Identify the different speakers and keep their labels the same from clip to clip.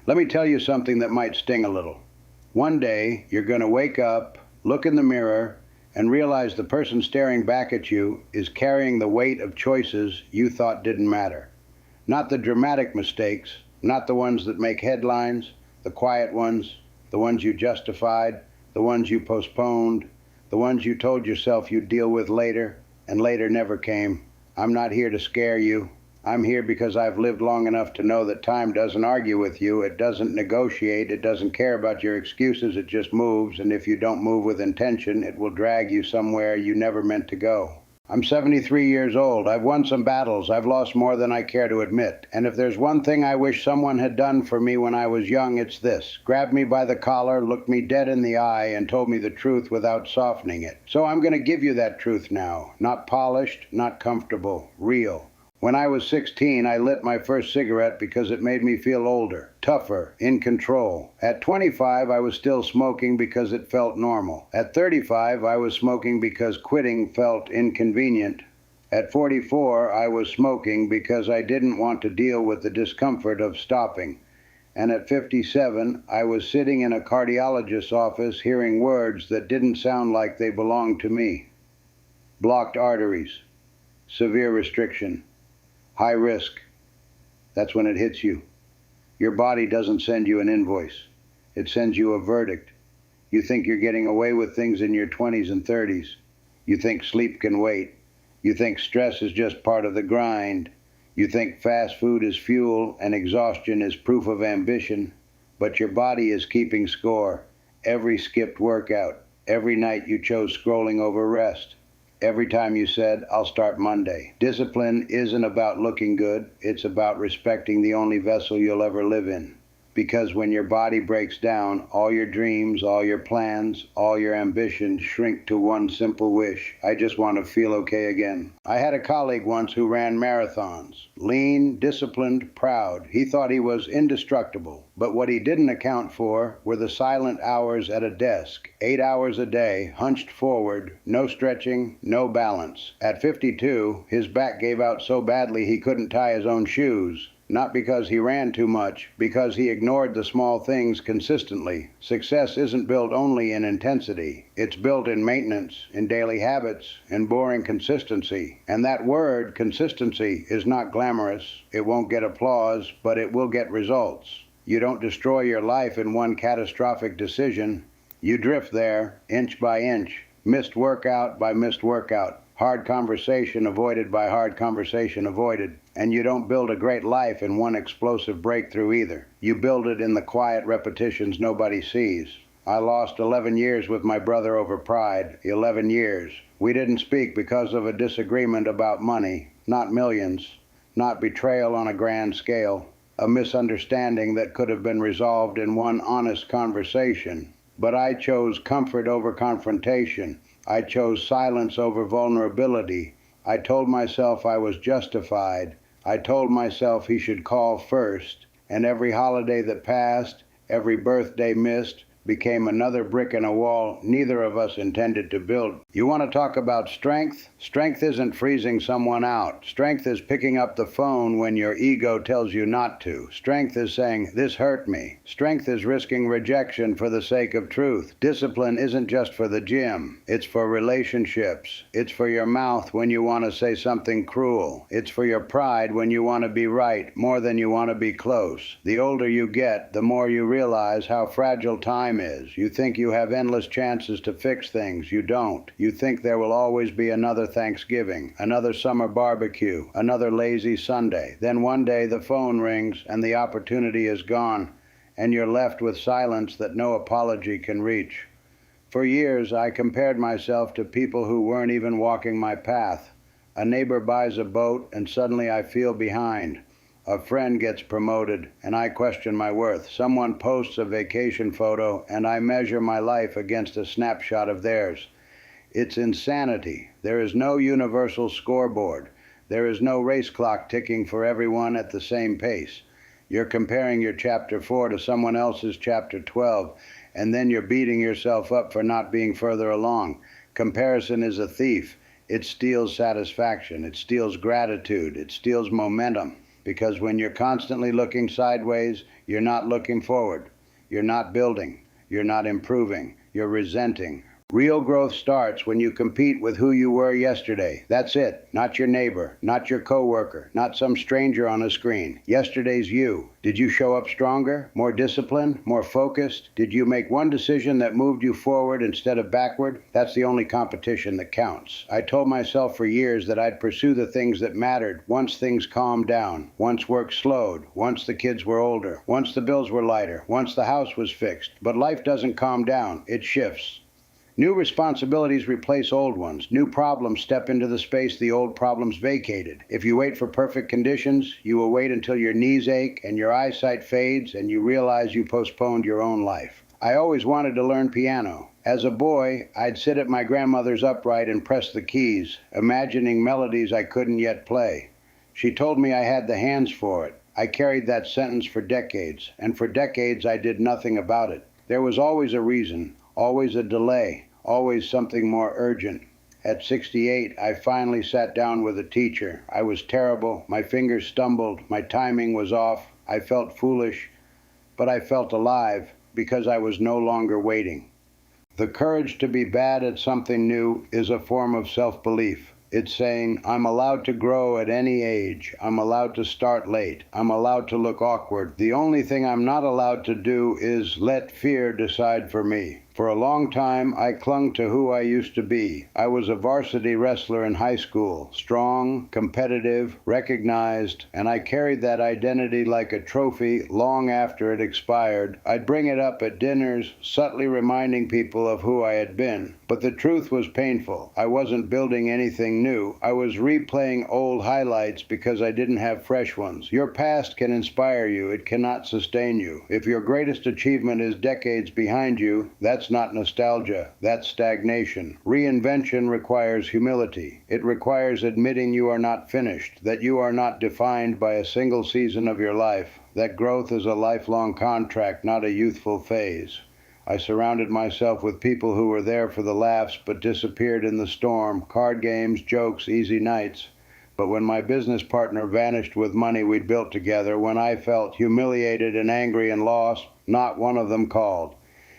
Speaker 1: Let me tell you something that might sting a little. One day, you're going to wake up, look in the mirror, and realize the person staring back at you is carrying the weight of choices you thought didn't matter. Not the dramatic mistakes, not the ones that make headlines, the quiet ones, the ones you justified, the ones you postponed, the ones you told yourself you'd deal with later, and later never came. I'm not here to scare you. I'm here because I've lived long enough to know that time doesn't argue with you, it doesn't negotiate, it doesn't care about your excuses, it just moves, and if you don't move with intention, it will drag you somewhere you never meant to go. I'm 73 years old. I've won some battles. I've lost more than I care to admit. And if there's one thing I wish someone had done for me when I was young, it's this. Grabbed me by the collar, looked me dead in the eye, and told me the truth without softening it. So I'm going to give you that truth now. Not polished, not comfortable, real. When I was 16, I lit my first cigarette because it made me feel older, tougher, in control. At 25, I was still smoking because it felt normal. At 35, I was smoking because quitting felt inconvenient. At 44, I was smoking because I didn't want to deal with the discomfort of stopping. And at 57, I was sitting in a cardiologist's office hearing words that didn't sound like they belonged to me. Blocked arteries, severe restriction, high risk. That's when it hits you. Your body doesn't send you an invoice. It sends you a verdict. You think you're getting away with things in your 20s and 30s. You think sleep can wait. You think stress is just part of the grind. You think fast food is fuel and exhaustion is proof of ambition. But your body is keeping score. Every skipped workout. Every night you chose scrolling over rest. Every time you said, I'll start Monday. Discipline isn't about looking good. It's about respecting the only vessel you'll ever live in. Because when your body breaks down, all your dreams, all your plans, all your ambitions shrink to one simple wish. I just want to feel okay again. I had a colleague once who ran marathons. Lean, disciplined, proud. He thought he was indestructible. But what he didn't account for were the silent hours at a desk. 8 hours a day, hunched forward, no stretching, no balance. At 52, his back gave out so badly he couldn't tie his own shoes. Not because he ran too much, because he ignored the small things consistently. Success isn't built only in intensity. It's built in maintenance, in daily habits, in boring consistency. And that word, consistency, is not glamorous. It won't get applause, but it will get results. You don't destroy your life in one catastrophic decision. You drift there, inch by inch, missed workout by missed workout, hard conversation avoided by hard conversation avoided. And you don't build a great life in one explosive breakthrough either. You build it in the quiet repetitions nobody sees. I lost 11 years with my brother over pride. 11 years. We didn't speak because of a disagreement about money, not millions, not betrayal on a grand scale, a misunderstanding that could have been resolved in one honest conversation. But I chose comfort over confrontation. I chose silence over vulnerability. I told myself I was justified. I told myself he should call first, and every holiday that passed, every birthday missed, became another brick in a wall neither of us intended to build. You want to talk about strength? Strength isn't freezing someone out. Strength is picking up the phone when your ego tells you not to. Strength is saying, this hurt me. Strength is risking rejection for the sake of truth. Discipline isn't just for the gym. It's for relationships. It's for your mouth when you want to say something cruel. It's for your pride when you want to be right more than you want to be close. The older you get, the more you realize how fragile time is. You think you have endless chances to fix things. You don't. You think there will always be another Thanksgiving, another summer barbecue, another lazy Sunday. Then one day the phone rings and the opportunity is gone, and you're left with silence that no apology can reach. For years, I compared myself to people who weren't even walking my path. A neighbor buys a boat, and suddenly I feel behind. A friend gets promoted, and I question my worth. Someone posts a vacation photo, and I measure my life against a snapshot of theirs. It's insanity. There is no universal scoreboard. There is no race clock ticking for everyone at the same pace. You're comparing your chapter 4 to someone else's chapter 12, and then you're beating yourself up for not being further along. Comparison is a thief. It steals satisfaction. It steals gratitude. It steals momentum. because when you're constantly looking sideways, you're not looking forward. You're not building. You're not improving. You're resenting. Real growth starts when you compete with who you were yesterday. That's it. Not your neighbor, not your coworker, not some stranger on a screen. Yesterday's you. Did you show up stronger, more disciplined, more focused? Did you make one decision that moved you forward instead of backward? That's the only competition that counts. I told myself for years that I'd pursue the things that mattered once things calmed down, once work slowed, once the kids were older, once the bills were lighter, once the house was fixed. But life doesn't calm down. It shifts. New responsibilities replace old ones. New problems step into the space the old problems vacated. If you wait for perfect conditions, you will wait until your knees ache and your eyesight fades and you realize you postponed your own life. I always wanted to learn piano. As a boy, I'd sit at my grandmother's upright and press the keys, imagining melodies I couldn't yet play. She told me I had the hands for it. I carried that sentence for decades, and for decades I did nothing about it. There was always a reason. Always a delay, always something more urgent. At 68, I finally sat down with a teacher. I was terrible, my fingers stumbled, my timing was off, I felt foolish, but I felt alive because I was no longer waiting. The courage to be bad at something new is a form of self-belief. It's saying, I'm allowed to grow at any age. I'm allowed to start late. I'm allowed to look awkward. The only thing I'm not allowed to do is let fear decide for me. For a long time, I clung to who I used to be. I was a varsity wrestler in high school, strong, competitive, recognized, and I carried that identity like a trophy long after it expired. I'd bring it up at dinners, subtly reminding people of who I had been. But the truth was painful. I wasn't building anything new. I was replaying old highlights because I didn't have fresh ones. Your past can inspire you. It cannot sustain you. If your greatest achievement is decades behind you, that's not nostalgia. That's stagnation. Reinvention requires humility. It requires admitting you are not finished, that you are not defined by a single season of your life, that growth is a lifelong contract, not a youthful phase. I surrounded myself with people who were there for the laughs but disappeared in the storm, card games, jokes, easy nights. But when my business partner vanished with money we'd built together, when I felt humiliated and angry and lost, not one of them called.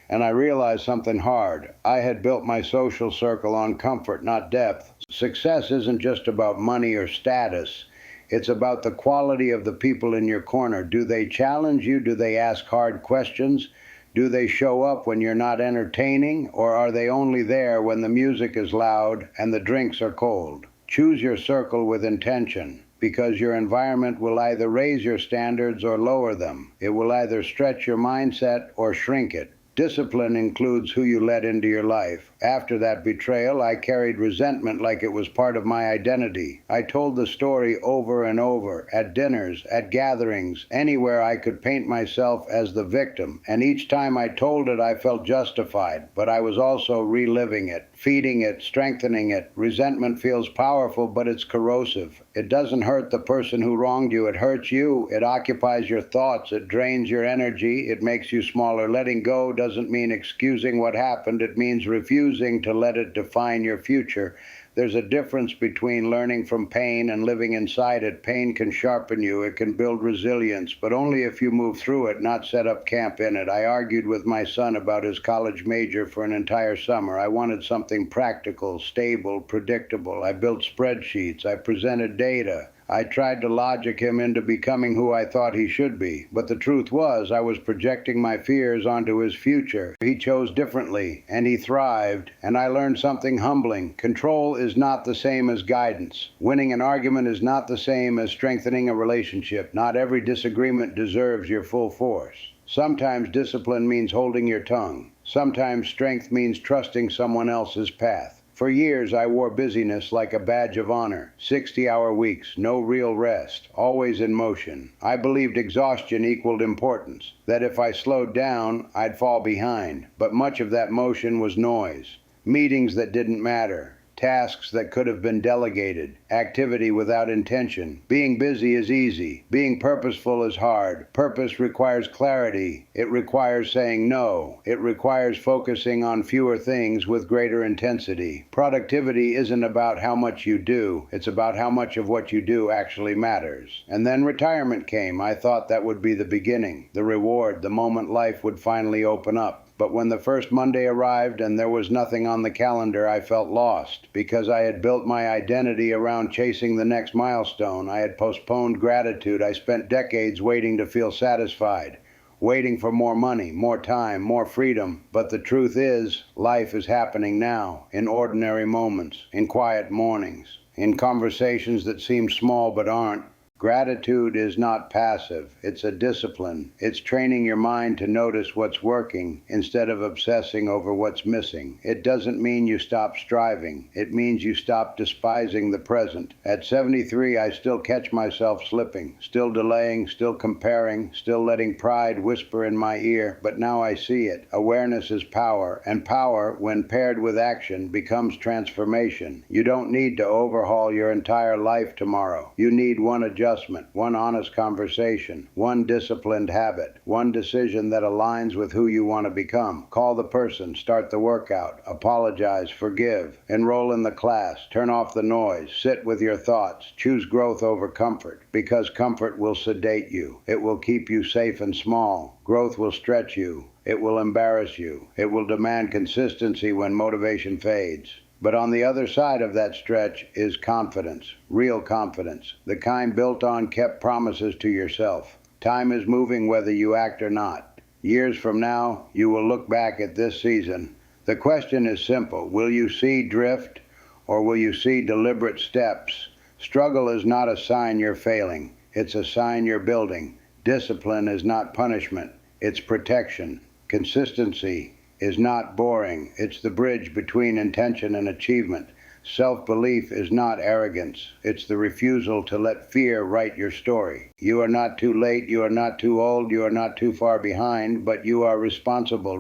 Speaker 1: And I realized something hard. I had built my social circle on comfort, not depth. Success isn't just about money or status. It's about the quality of the people in your corner. Do they challenge you? Do they ask hard questions? Do they show up when you're not entertaining, or are they only there when the music is loud and the drinks are cold? Choose your circle with intention, because your environment will either raise your standards or lower them. It will either stretch your mindset or shrink it. Discipline includes who you let into your life. After that betrayal, I carried resentment like it was part of my identity. I told the story over and over, at dinners, at gatherings, anywhere I could paint myself as the victim. And each time I told it, I felt justified, but I was also reliving it, feeding it, strengthening it. Resentment feels powerful, but it's corrosive. It doesn't hurt the person who wronged you. It hurts you. It occupies your thoughts. It drains your energy. It makes you smaller. Letting go doesn't mean excusing what happened. It means refusing to let it define your future. There's a difference between learning from pain and living inside it. Pain can sharpen you. It can build resilience, but only if you move through it, not set up camp in it. I argued with my son about his college major for an entire summer. I wanted something practical, stable, predictable. I built spreadsheets. I presented data. I tried to logic him into becoming who I thought he should be. But the truth was, I was projecting my fears onto his future. He chose differently, and he thrived, and I learned something humbling. Control is not the same as guidance. Winning an argument is not the same as strengthening a relationship. Not every disagreement deserves your full force. Sometimes discipline means holding your tongue. Sometimes strength means trusting someone else's path. For years, I wore busyness like a badge of honor. 60-hour weeks, no real rest, always in motion. I believed exhaustion equaled importance, that if I slowed down, I'd fall behind. But much of that motion was noise. Meetings that didn't matter, tasks that could have been delegated, activity without intention. Being busy is easy. Being purposeful is hard. Purpose requires clarity. It requires saying no. It requires focusing on fewer things with greater intensity. Productivity isn't about how much you do. It's about how much of what you do actually matters. And then retirement came. I thought that would be the beginning, the reward, the moment life would finally open up. But when the first Monday arrived and there was nothing on the calendar, I felt lost because I had built my identity around chasing the next milestone. I had postponed gratitude. I spent decades waiting to feel satisfied, waiting for more money, more time, more freedom. But the truth is, life is happening now, in ordinary moments, in quiet mornings, in conversations that seem small but aren't. Gratitude is not passive. It's a discipline. It's training your mind to notice what's working instead of obsessing over what's missing. It doesn't mean you stop striving. It means you stop despising the present. At 73, I still catch myself slipping, still delaying, still comparing, still letting pride whisper in my ear, but now I see it. Awareness is power, and power, when paired with action, becomes transformation. You don't need to overhaul your entire life tomorrow. You need one adjustment, one honest conversation, one disciplined habit, one decision that aligns with who you want to become. Call the person, start the workout, apologize, forgive, enroll in the class, turn off the noise, sit with your thoughts, choose growth over comfort, because comfort will sedate you. It will keep you safe and small. Growth will stretch you. It will embarrass you. It will demand consistency when motivation fades. But on the other side of that stretch is confidence, real confidence, the kind built on kept promises to yourself. Time is moving whether you act or not. Years from now, you will look back at this season. The question is simple. Will you see drift or will you see deliberate steps? Struggle is not a sign you're failing. It's a sign you're building. Discipline is not punishment. It's protection. Consistency is not boring. It's the bridge between intention and achievement. Self-belief is not arrogance. It's the refusal to let fear write your story. You are not too late. You are not too old. You are not too far behind, but you are responsible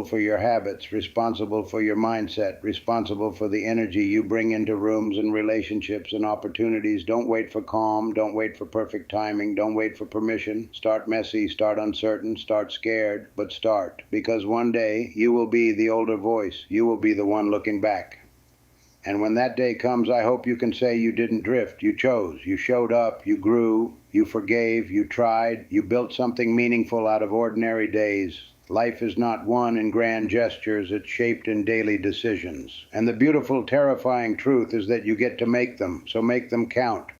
Speaker 1: for your habits, responsible for your mindset, responsible for the energy you bring into rooms and relationships and opportunities. Don't wait for calm. Don't wait for perfect timing. Don't wait for permission. Start messy, start uncertain, start scared, but start. Because one day you will be the older voice. You will be the one looking back. And when that day comes, I hope you can say you didn't drift. You chose. You showed up. You grew. You forgave. You tried. You built something meaningful out of ordinary days. Life is not won in grand gestures. It's shaped in daily decisions. And the beautiful, terrifying truth is that you get to make them. So make them count.